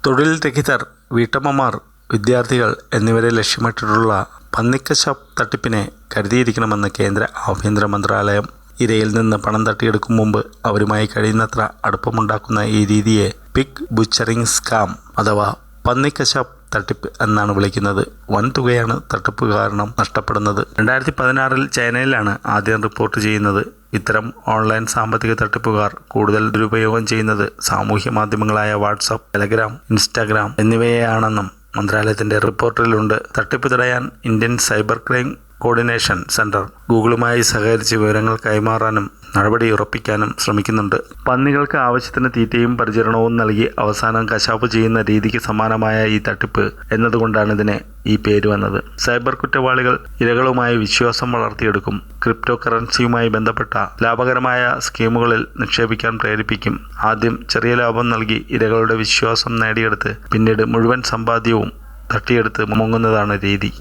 തൊഴിൽ രഹിതർ, വീട്ടമ്മമാർ, വിദ്യാർത്ഥികൾ എന്നിവരെ ലക്ഷ്യമിട്ടിട്ടുള്ള പന്നിക്കശാപ്പ് തട്ടിപ്പിനെ കരുതിയിരിക്കണമെന്ന് കേന്ദ്ര ആഭ്യന്തര മന്ത്രാലയം. ഇരയിൽ നിന്ന് പണം തട്ടിയെടുക്കും മുമ്പ് അവരുമായി കഴിയുന്നത്ര അടുപ്പമുണ്ടാക്കുന്ന ഈ രീതിയെ പിഗ് ബുച്ചറിംഗ് സ്കാം അഥവാ പന്നിക്കശാപ്പ് തട്ടിപ്പ് എന്നാണ് വിളിക്കുന്നത്. വൻതുകയാണ് തട്ടിപ്പ് കാരണം നഷ്ടപ്പെടുന്നത്. 2016 ചൈനയിലാണ് ആദ്യം റിപ്പോർട്ട് ചെയ്യുന്നത്. ഇത്തരം ഓൺലൈൻ സാമ്പത്തിക തട്ടിപ്പുകാർ കൂടുതൽ ദുരുപയോഗം ചെയ്യുന്നത് സാമൂഹ്യ മാധ്യമങ്ങളായ വാട്സാപ്പ്, ടെലഗ്രാം, ഇൻസ്റ്റാഗ്രാം എന്നിവയെയാണെന്നും മന്ത്രാലയത്തിന്റെ റിപ്പോർട്ടിലുണ്ട്. തട്ടിപ്പ് തടയാൻ Indian cyber crime coordination centre ഗൂഗിളുമായി സഹകരിച്ച് വിവരങ്ങൾ കൈമാറാനും നടപടി ഉറപ്പിക്കാനും ശ്രമിക്കുന്നുണ്ട്. പന്നികൾക്ക് ആവശ്യത്തിന് തീറ്റയും പരിചരണവും നൽകി അവസാനം കശാപ്പ് ചെയ്യുന്ന രീതിക്ക് സമാനമായ ഈ തട്ടിപ്പ് എന്നതുകൊണ്ടാണ് ഇതിന് ഈ പേര് വന്നത്. സൈബർ കുറ്റവാളികൾ ഇരകളുമായി വിശ്വാസം വളർത്തിയെടുക്കും. ക്രിപ്റ്റോ കറൻസിയുമായി ബന്ധപ്പെട്ട ലാഭകരമായ സ്കീമുകളിൽ നിക്ഷേപിക്കാൻ പ്രേരിപ്പിക്കും. ആദ്യം ചെറിയ ലാഭം നൽകി ഇരകളുടെ വിശ്വാസം നേടിയെടുത്ത് പിന്നീട് മുഴുവൻ സമ്പാദ്യവും തട്ടിയെടുത്ത് മുങ്ങുന്നതാണ് രീതി.